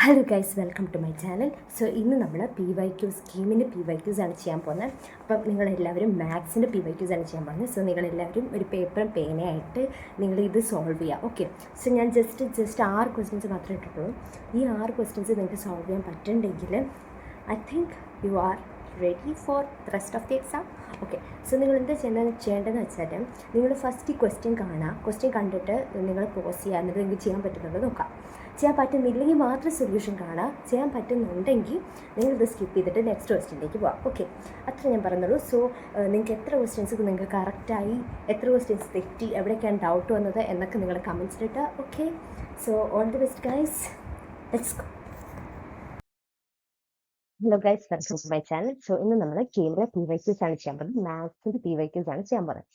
Hello guys, welcome to my channel. So ഇന്ന് നമ്മൾ PYQ സ്കീമിൻ്റെ PYQs ആണ് ചെയ്യാൻ പോകുന്നത്. അപ്പം നിങ്ങളെല്ലാവരും മാത്സിൻ്റെ PYQs ആണ് ചെയ്യാൻ പോകുന്നത്. സോ നിങ്ങളെല്ലാവരും ഒരു പേപ്പറും പേനയായിട്ട് നിങ്ങളിത് സോൾവ് ചെയ്യുക. ഓക്കെ, സോ ഞാൻ ജസ്റ്റ് 6 ക്വസ്റ്റ്യൻസ് മാത്രമേ ഇട്ടിട്ടുള്ളൂ. ഈ 6 ക്വസ്റ്റ്യൻസ് നിങ്ങൾക്ക് സോൾവ് ചെയ്യാൻ പറ്റുന്നുണ്ടെങ്കിൽ I think you are ready for the rest of the exam. Okay, so നിങ്ങൾ എന്താ ചെയ്യേണ്ടതെന്ന് വെച്ചാൽ നിങ്ങൾ ഫസ്റ്റ് ക്വസ്റ്റ്യൻ കാണുക. ക്വസ്റ്റ്യൻ കണ്ടിട്ട് നിങ്ങൾ പോസ് ചെയ്യുക, എന്നിട്ട് നിങ്ങൾക്ക് ചെയ്യാൻ പറ്റുന്നുള്ളത് നോക്കാം. ചെയ്യാൻ പറ്റുന്നില്ലെങ്കിൽ മാത്രം സൊല്യൂഷൻ കാണുക. ചെയ്യാൻ പറ്റുന്നുണ്ടെങ്കിൽ നിങ്ങളിത് സ്കിപ്പ് ചെയ്തിട്ട് നെക്സ്റ്റ് ക്വസ്റ്റ്യനിലേക്ക് പോകാം. ഓക്കെ, അത്ര ഞാൻ പറയുന്നുള്ളൂ. സോ നിങ്ങൾക്ക് എത്ര ക്വസ്റ്റ്യൻസ് നിങ്ങൾക്ക് കറക്റ്റായി, എത്ര ക്വസ്റ്റ്യൻസ് തെറ്റി, എവിടേക്കാണ് ഡൗട്ട് വന്നത് എന്നൊക്കെ നിങ്ങൾ കമൻസിലിട്ട്. Okay, so all the best guys, let's go. Hello guys, welcome to my channel. So ഇന്ന് നമ്മൾ കേരള PYQs ആണ് ചെയ്യാൻ പോകുന്നത്. മാത്സിൻ്റെ PYQs ആണ് ചെയ്യാൻ പോകുന്നത്.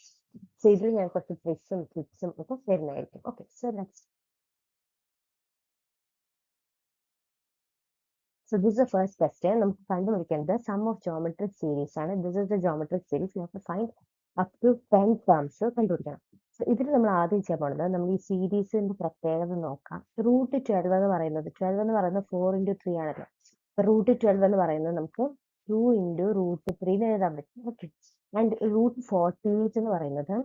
സോ ഇതിൽ ഞാൻ കുറച്ച് ട്രിക്സും ടിപ്സും ഒക്കെ തരുന്നതായിരിക്കും. Okay, so let's. So this is the first question. നമുക്ക് കണ്ടുപിടിക്കേണ്ടത് സം ഓഫ് ജോമെട്രിക് സീരീസ് ആണ്. This is the geometric series. You have to find up to 10 terms കണ്ടുപിടിക്കണം. സോ ഇതിൽ നമ്മൾ ആദ്യം ചെയ്യാൻ പോകുന്നത് നമ്മൾ ഈ സീരീസിന്റെ പ്രത്യേകത നോക്കാം. √12 എന്ന് പറയുന്നത് 4 into 3 ആണല്ലോ. √12 എന്ന് പറയുന്നത് നമുക്ക് 2 into √3 എന്ന് എഴുതാൻ പറ്റും. ഓക്കെ, ആൻഡ് √48 എന്ന് പറയുന്നത്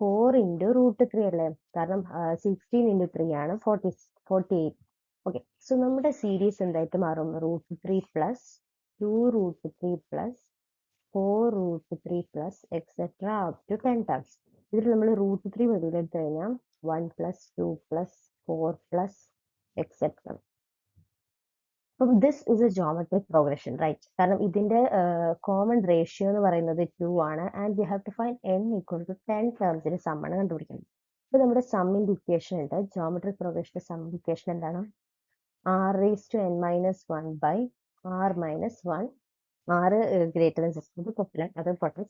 4 into √3 അല്ലേ, കാരണം 16 into 3 ആണ് 48. ഓക്കെ, സോ നമ്മുടെ സീരീസ് എന്തായിട്ട് മാറും? √3 plus 2√3 plus 4√3 plus etcetera up to 10 terms. ഇതിൽ നമ്മൾ √3 വെളിയിലെടുത്ത് കഴിഞ്ഞാൽ 1 പ്ലസ് 2 പ്ലസ് 4 പ്ലസ് എക്സെട്ര. അപ്പം this is a geometric progression, right? കാരണം ഇതിന്റെ കോമൺ റേഷ്യോ എന്ന് പറയുന്നത് 2 ആണ്. And we have to find n equal to 10 ടേംസിന്റെ സമ്മാണ് കണ്ടുപിടിക്കുന്നത്. ഇപ്പൊ നമ്മുടെ സമ്മിന്റെ ഇക്വേഷൻ ഉണ്ട്. ജോമെട്രിക് പ്രോഗ്രഷന്റെ സമ്മിന്റെ ഇക്വേഷൻ എന്താണ്? r⁻n−1 by r−1. r greater than 0 പൊട്ടില്ല, അത് പൊട്ടെ.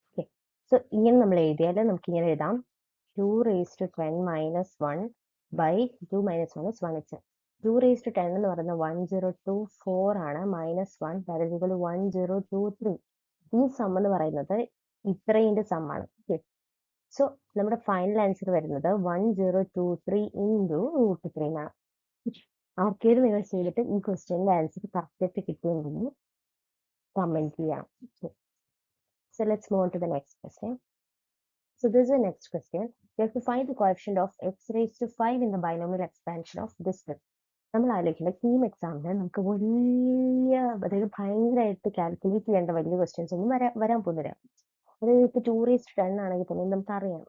ഓക്കെ, സോ ഇങ്ങനെ നമ്മൾ എഴുതിയാൽ നമുക്ക് ഇങ്ങനെ എഴുതാം. 2⁻10−1 by 2 - 1 is 1. It's 2⁻10 എന്ന് പറയുന്നത് 1024 ആണ്. -1 that is equal to 1023. ഈ സം എന്ന് പറയുന്നത് ഇത്രയുടെ സമ്മാണ്. ഓക്കെ, സോ നമ്മുടെ ഫൈനൽ ആൻസർ വരുന്നത് 1023 into √3 എന്നാണ്. ആർക്കെങ്കിലും നിങ്ങൾ ചെയ്തിട്ട് ഈ ക്വസ്റ്റ്യൻ്റെ ആൻസർ കറക്റ്റായിട്ട് കിട്ടുമെങ്കിൽ കമൻറ്റ് ചെയ്യാം. So let's move on to the next question. So this is the next question. You have to find the coefficient of x raised to 5 in the binomial expansion of this strip. നമ്മൾ ആലോചിക്കേണ്ട കീം എക്സാമിന് നമുക്ക് വലിയ, അതായത് ഭയങ്കരമായിട്ട് calculate ചെയ്യേണ്ട വലിയ questions ഒന്നും വരാൻ പോകുന്നില്ല. അതായത് ഇപ്പോൾ 2⁻10 ആണെങ്കിൽ തന്നെ നമുക്ക് അറിയാം,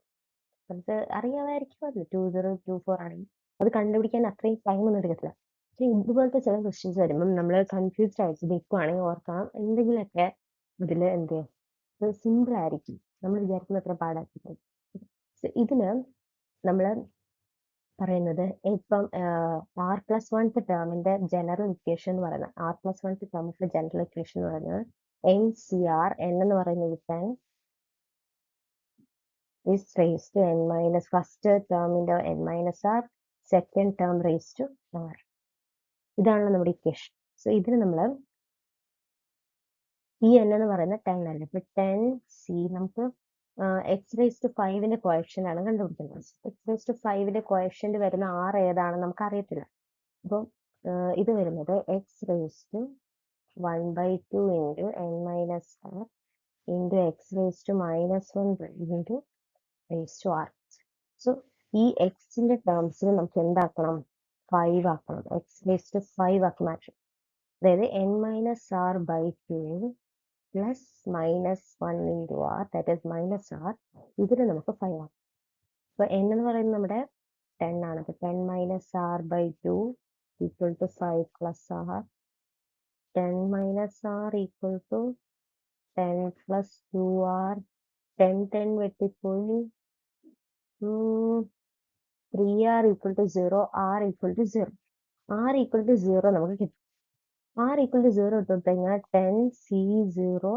നമുക്ക് അറിയാമായിരിക്കും. അത് 2024 ആണെങ്കിൽ അത് കണ്ടുപിടിക്കാൻ അത്രയും ടൈം ഒന്നും എടുക്കത്തില്ല. പക്ഷെ ഇതുപോലത്തെ ചില ക്വസ്റ്റ്യൻസ് വരുമ്പം നമ്മൾ കൺഫ്യൂസ്ഡ് ആയിട്ട് നിൽക്കുവാണെങ്കിൽ ഓർക്കണം, എന്തെങ്കിലുമൊക്കെ ഇതിൽ എന്ത് സിമ്പിൾ ആയിരിക്കും, നമ്മൾ വിചാരിക്കുന്ന അത്ര പാടായിരിക്കും. ഇതിന് നമ്മൾ പറയുന്നത് ഇപ്പം r+1 ടേമിന്റെ ജനറൽ ഇക്വേഷൻ എന്ന് പറയുന്നത്, r+1 ടേമിന്റെ ജനറൽ ഇക്വേഷൻ എന്ന് പറയുന്നത് NCR എന്ന് പറയുന്നത് is raised to n- first term into n-r, second term raised to r. ഇതാണ് നമ്മുടെ ഇക്വേഷൻ. സോ ഇതിന് നമ്മൾ ഈ n എന്ന് പറയുന്ന 10 അല്ലേ, ഇപ്പൊ 10c നമുക്ക് x⁵ കോഎഫിഷ്യന്റ് ആണ് കണ്ടുപിടിക്കുന്നത്. x⁵ കോഎഫിഷ്യന്റ് വരുന്ന r ഏതാണെന്ന് നമുക്ക് അറിയത്തില്ല. അപ്പം ഇത് വരുന്നത് x⁻1/2 into n-r into x⁻1 into raised to r. So ഈ എക്സിന്റെ ടേംസിൽ നമുക്ക് എന്താക്കണം? 5 ആക്കണം. x⁵ ആക്കി മാറ്റും. അതായത് n-r/2 plus -1 into r, that is -r. ഇതിൽ നമുക്ക് 5 ആണ്. അപ്പൊ n എന്ന് പറയുന്നത് നമ്മുടെ 10 ആണ്. അപ്പൊ 10-r/2 equal to 5 plus r. 10-r equal to 10 plus 2r. 10 വെട്ടിപ്പോയി. 3r equal to 0. r equal to 0. r equal to 0 നമുക്ക് കിട്ടും. r equal to 0 ഇട്ട് കഴിഞ്ഞാൽ 10c0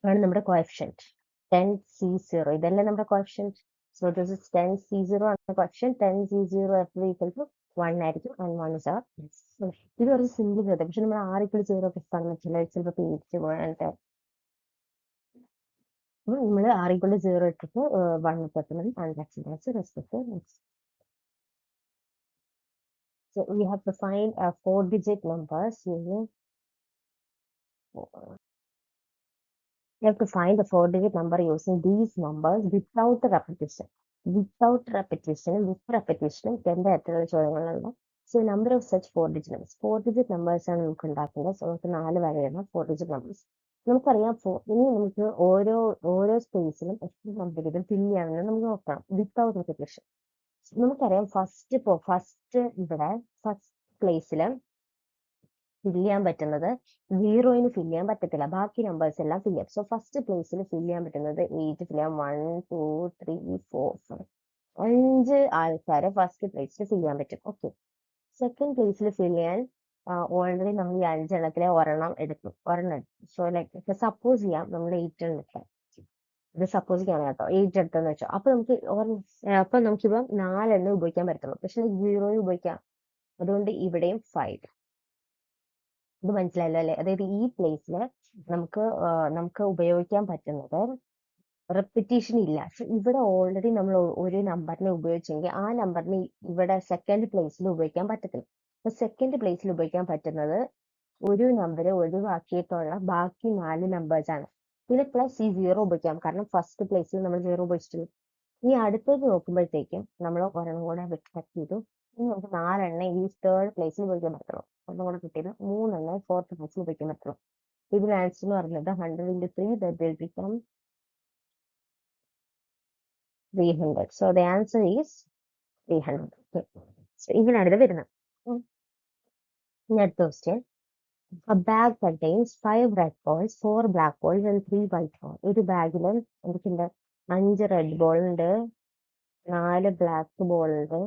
ആണ് നമ്മുടെ കോഎഫിഷ്യന്റ്. 10c0 ഇതല്ലേ നമ്മുടെ coefficient. So this is 10c0 ആണ് കോഎഫിഷ്യന്റ്. 10c0 എപ്പോഴും ഈക്വൽ ടു 1 ആയിരിക്കും. And 1 is our answer. ഇത് ഒരു സിമ്പിൾ കഥ. പക്ഷെ നമ്മൾ r equal to 0 ഒക്കെ കാണുന്ന ചിലപ്പോൾ പേടിച്ച് പോകാനായിട്ട് നമ്മൾ r equal to 0 ഇട്ടിട്ട് 1 പെട്ടെന്ന് and respect. So we have to find a 4-digit numbers using. You have to find the 4-digit number using these numbers without repetition. Without repetition, with repetition, എന്താ എത്ര ചോദ്യങ്ങളുണ്ട്. So number of such 4-digit numbers. 4-digit numbers ആണ് നമുക്ക് ഉണ്ടാക്കുന്നത്. So നമുക്ക് 4 വരെയാണ് 4-digit numbers. നമുക്കറിയാം ഇനി നമുക്ക് ഓരോ സ്പേസിലും എത്ര നമ്പർ ഇത് ഫില്ല് ചെയ്യാമെന്ന് നമുക്ക് നോക്കണം വിത്തൗട്ട് repetition. നമുക്കറിയാം ഫസ്റ്റ് ഇവിടെ ഫസ്റ്റ് പ്ലേസിൽ ഫില്ല് ചെയ്യാൻ പറ്റുന്നത് 0-ന് ഫില്ല് ചെയ്യാൻ പറ്റത്തില്ല. ബാക്കി നമ്പേഴ്സ് എല്ലാം ഫില്ല് ചെയ്യാം. സോ ഫസ്റ്റ് പ്ലേസിൽ ഫില്ല് ചെയ്യാൻ പറ്റുന്നത് 8 ഫില്ല് ചെയ്യാം. 1 2 3 4 5 5 ആൾക്കാരെ ഫസ്റ്റ് പ്ലേസിൽ ഫില്ല് ചെയ്യാൻ പറ്റും. ഓക്കെ, സെക്കൻഡ് പ്ലേസിൽ ഫില്ല് ചെയ്യാൻ ഓൾറെഡി നമ്മൾ ഈ 5 എണ്ണത്തിലെ ഒരെണ്ണം എടുക്കും. സോ ലൈക്ക് സപ്പോസ് ചെയ്യാം നമ്മൾ 8 എടുക്കാം. ഇത് സപ്പോസ് ചെയ്യാണ് കേട്ടോ, 8 എടുത്തെന്ന് വെച്ചോ. അപ്പൊ നമുക്കിപ്പം 4 എണ്ണം ഉപയോഗിക്കാൻ പറ്റത്തുള്ളൂ. പക്ഷെ 0 ഉപയോഗിക്കാം. അതുകൊണ്ട് ഇവിടെയും 5. ഇത് മനസ്സിലായല്ലോ അല്ലെ? അതായത് ഈ പ്ലേസിൽ നമുക്ക് ഉപയോഗിക്കാൻ പറ്റുന്നത് റെപ്പിറ്റീഷൻ ഇല്ല. ഇവിടെ ഓൾറെഡി നമ്മൾ ഒരു നമ്പറിനെ ഉപയോഗിച്ചെങ്കിൽ ആ നമ്പറിന് ഇവിടെ സെക്കൻഡ് പ്ലേസിൽ ഉപയോഗിക്കാൻ പറ്റത്തില്ല. അപ്പൊ സെക്കൻഡ് പ്ലേസിൽ ഉപയോഗിക്കാൻ പറ്റുന്നത് ഒരു നമ്പർ ഒഴിവാക്കിയിട്ടുള്ള ബാക്കി 4 നമ്പേഴ്സ് ആണ്. പിന്നെ പ്ലസ് ഈ 0 ഉപയോഗിക്കാം, കാരണം ഫസ്റ്റ് പ്ലേസിൽ നമ്മൾ 0 ഉപയോഗിച്ചിട്ടുള്ളൂ. ഇനി അടുത്തേക്ക് നോക്കുമ്പോഴത്തേക്കും നമ്മൾ ഒരെണ്ണം കൂടെ റിഫ്ലക്ട് ചെയ്തു. ഇനി നമുക്ക് 4 എണ്ണം ഈ തേർഡ് പ്ലേസിൽ ഉപയോഗിക്കാൻ പറ്റുള്ളൂ. ഒന്നും കൂടെ കിട്ടിയത് 3 എണ്ണം ഫോർത്ത് പ്ലേസിൽ ഉപയോഗിക്കാൻ പറ്റുള്ളൂ. ഇതിന് ആൻസർ എന്ന് പറയുന്നത് 100 into 3, that will become 300. So the answer is 300. Okay. So ഇങ്ങനെയാണ് ഇത് വരുന്നത്. അടുത്ത question. A bag contains 5 red balls, 4 black balls and 3 white balls. ഒരു ബാഗിൽ എനിക്കുണ്ട് 5 റെഡ് ബോൾ ഉണ്ട്, 4 ബ്ലാക്ക് ബോൾ ഉണ്ട്,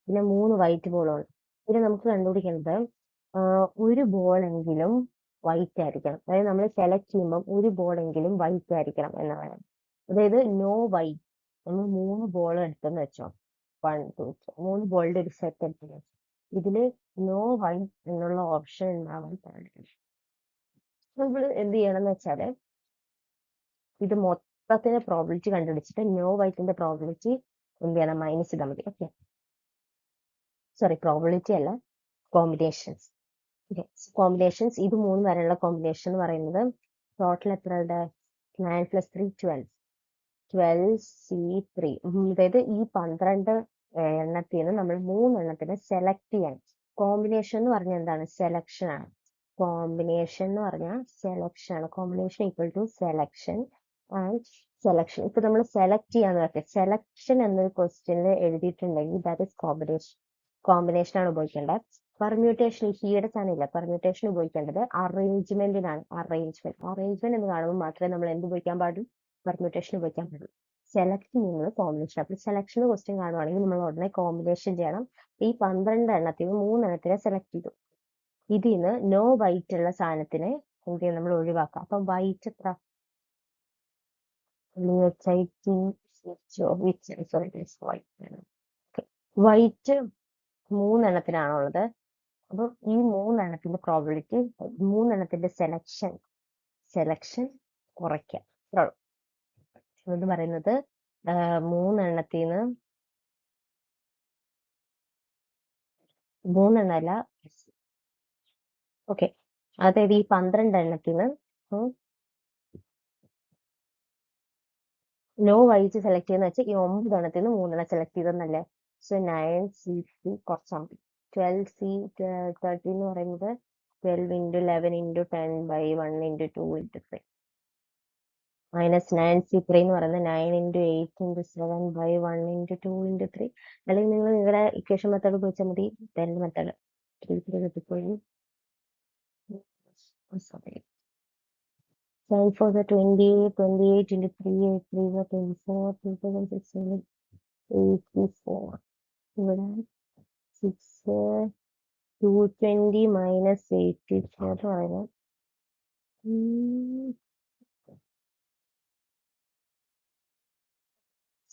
പിന്നെ 3 വൈറ്റ് ബോളുണ്ട്. പിന്നെ നമുക്ക് കണ്ടുപിടിക്കേണ്ടത് ഒരു ബോളെങ്കിലും വൈറ്റ് ആയിരിക്കണം. അതായത് നമ്മൾ സെലക്ട് ചെയ്യുമ്പോൾ ഒരു ബോളെങ്കിലും വൈറ്റ് ആയിരിക്കണം എന്നാണ്. അതായത് നോ വൈറ്റ്. നമ്മൾ 3 ബോൾ എടുത്തെന്ന് വെച്ചോ, 1 2 3 ബോളിന്റെ ഒരു സെറ്റ് എടുത്തെന്ന് വെച്ചോ, ഇതില് നോ വൈറ്റ് എന്നുള്ള ഓപ്ഷൻ ഉണ്ടാവാൻ പാടില്ല. നമ്മൾ എന്ത് ചെയ്യണം എന്ന് വെച്ചാല് ഇത് മൊത്തത്തിന്റെ പ്രോബിലിറ്റി കണ്ടുപിടിച്ചിട്ട് നോ വൈറ്റിന്റെ പ്രോബിലിറ്റി എന്ത് ചെയ്യണം, മൈനസ് ചെയ്താൽ മതി. ഓക്കെ, സോറി, പ്രോബിലിറ്റി അല്ല, കോമ്പിനേഷൻസ്. കോമ്പിനേഷൻസ് ഇത് 3 വരെയുള്ള കോമ്പിനേഷൻ എന്ന് പറയുന്നത് ടോട്ടൽ എത്രയുടെ 9 + 3 12. 12C3. അതായത് ഈ 12 എണ്ണത്തിൽ നിന്ന് നമ്മൾ 3 എണ്ണത്തിനെ സെലക്ട് ചെയ്യണം. കോമ്പിനേഷൻ എന്ന് പറഞ്ഞാൽ എന്താണ്? സെലക്ഷൻ ആണ്. കോമ്പിനേഷൻ എന്ന് പറഞ്ഞാൽ സെലക്ഷൻ ആണ്. Combination equal to selection and selection. ഇപ്പൊ നമ്മൾ സെലക്ട് ചെയ്യാന്ന് പറഞ്ഞാൽ സെലക്ഷൻ എന്നൊരു ക്വസ്റ്റ്യനിൽ എഴുതിയിട്ടുണ്ടെങ്കിൽ ദാറ്റ് ഇസ് കോമ്പിനേഷൻ. കോമ്പിനേഷൻ ആണ് ഉപയോഗിക്കേണ്ടത്. പെർമ്യൂട്ടേഷൻ ഈയുടെ സ്ഥാനമില്ല. പെർമ്യൂട്ടേഷൻ ഉപയോഗിക്കേണ്ടത് അറേഞ്ച്മെന്റിനാണ്. അറേഞ്ച്മെന്റ് എന്ന് കാണുമ്പോൾ മാത്രമേ നമ്മൾ എന്ത് ഉപയോഗിക്കാൻ പാടുള്ളൂ? പെർമ്യൂട്ടേഷൻ ഉപയോഗിക്കാൻ പാടുള്ളൂ. സെലക്ട് ചെയ്യുന്നത് കോമ്പിനേഷൻ. അപ്പൊ സെലക്ഷൻ ക്വസ്റ്റ്യൻ കാണുവാണെങ്കിൽ നമ്മൾ ഉടനെ കോമ്പിനേഷൻ ചെയ്യണം. ഈ 12 എണ്ണത്തിൽ 3 എണ്ണത്തിനെ സെലക്ട് ചെയ്തു. ഇതിന്ന് നോ വൈറ്റ് ഉള്ള സാധനത്തിനെ എന്ത് ചെയ്യും, നമ്മൾ ഒഴിവാക്കാം. അപ്പൊ വൈറ്റ് എത്ര? വൈറ്റ് 3 എണ്ണത്തിനാണുള്ളത്. അപ്പൊ ഈ 3 എണ്ണത്തിന്റെ പ്രോബിലിറ്റി, 3 എണ്ണത്തിന്റെ സെലക്ഷൻ കുറയ്ക്കാം. എന്ന് പറയുന്നത് 3 എണ്ണത്തിന്ന് 3 എണ്ണല്ല. ഓക്കെ, അതായത് ഈ 12 എണ്ണത്തിന് നോ വൈറ്റ് സെലക്ട് ചെയ്യുന്ന വെച്ചാൽ ഈ 9 എണ്ണത്തിന് 3 എണ്ണം സെലക്ട് ചെയ്തെന്നല്ലേ. സോ 9C3 കുറച്ചാൽ മതി. 12C13 എന്ന് പറയുന്നത് 12 into 11 into 10 by 1 into 2 into 3 minus 9C3 എന്ന് പറയുന്നത് 9 into 8 into 7 by 1 into 2 into 3. അല്ലെങ്കിൽ നിങ്ങൾ നിങ്ങളുടെ ഇക്വേഷൻ മെത്തേഡ് ഉപയോഗിച്ചാൽ മതി. Method 9 4 the 20, 28 into 3, 8 3 the 24, 2684. ഇവിടെ 6 220 minus 84 എന്ന് പറയുന്നത്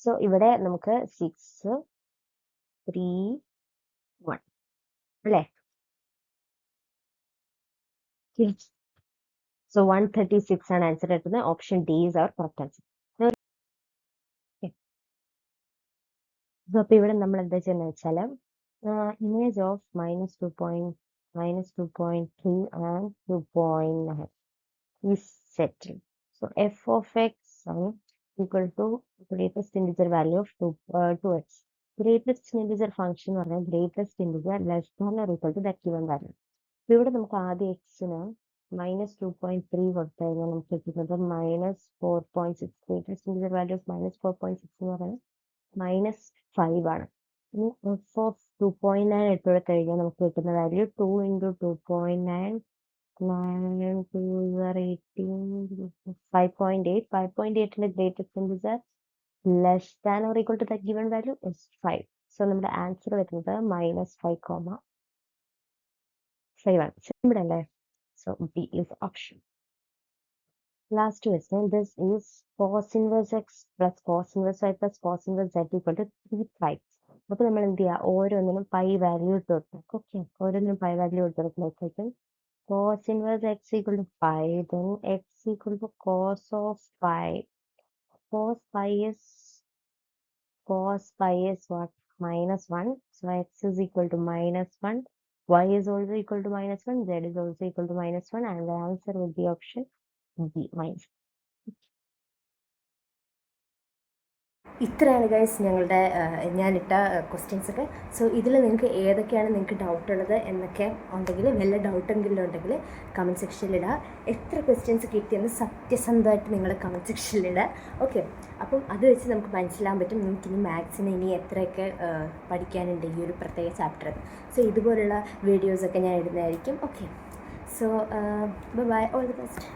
സോ ഇവിടെ നമുക്ക് 6 3 1 അല്ലേ? സോ 136 ആണ് ആൻസർ എടുക്കുന്നത്. Option D is our correct answer. അപ്പൊ ഇവിടെ നമ്മൾ എന്താ ചെയ്യുന്നത് വെച്ചാല് Image of -2.3 and 2.9 is settled. So f of x equal to greatest integer value of 2x. Greatest integer function എന്ന് പറഞ്ഞാൽ greatest integer less than or equal to that given value. അപ്പോൾ ഇവിടെ നമുക്ക് ആദ്യം എക്സിന് -2.3 കൊടുത്തു കഴിഞ്ഞാൽ നമുക്ക് കിട്ടുന്നത് -4.6. ഗ്രേറ്റസ്റ്റ് ഇന്റിജർ വാല്യൂ ഓഫ് -4.6 എന്ന് പറയുന്നത് -5 ആണ്. ഇനി എഫ് ഓഫ് 2.9 ഇട്ട് കൊടുത്തു കഴിഞ്ഞാൽ നമുക്ക് കിട്ടുന്ന വാല്യൂ 2 × 2.9 9 2 18 5.8. 5.8ന്റെ greatest integer less than or equal to the given value is 5. So നമ്മുടെ ആൻസർ വരുന്നത് -5, 5 ആണ്. സിമ്പിൾ അല്ലേ? So B is option. Last question. This is cos inverse x plus cos inverse y plus cos inverse z equal to 3 pi. അപ്പോൾ നമ്മൾ എന്ത് ചെയ്യുക? ഓരോന്നിനും pi value ഇട്ട് കൊടുക്കും. ഓക്കെ, ഓരോന്നിനും പൈ വാല്യൂ ഇട്ട് കൊടുക്കുമ്പോഴത്തേക്കും cos inverse x equal to pi, then x equal to cos of pi. Cos pi is what? -1. So x is equal to -1. Y is also equal to -1. Z is also equal to -1. And the answer will be option B, -1. ഇത്രയാണ് guys ഞങ്ങളുടെ ഞാനിട്ട ക്വസ്റ്റ്യൻസൊക്കെ. So ഇതിൽ നിങ്ങൾക്ക് ഏതൊക്കെയാണ് നിങ്ങൾക്ക് ഡൗട്ടുള്ളത് എന്നൊക്കെ ഉണ്ടെങ്കിൽ, വല്ല ഡൗട്ടെങ്കിലും ഉണ്ടെങ്കിൽ കമൻറ്റ് സെക്ഷനിലിടുക. എത്ര ക്വസ്റ്റ്യൻസ് കിട്ടിയെന്ന് സത്യസന്ധമായിട്ട് നിങ്ങൾ കമൻറ്റ് സെക്ഷനിലിടുക. ഓക്കെ, അപ്പം അത് വെച്ച് നമുക്ക് മനസ്സിലാൻ പറ്റും നമുക്കിനി മാത്സിന് ഇനി എത്രയൊക്കെ പഠിക്കാനുണ്ട് ഈ ഒരു പ്രത്യേക ചാപ്റ്റർ. സോ ഇതുപോലുള്ള വീഡിയോസൊക്കെ ഞാൻ ഇടുന്നതായിരിക്കും. Okay, so bye, all the best.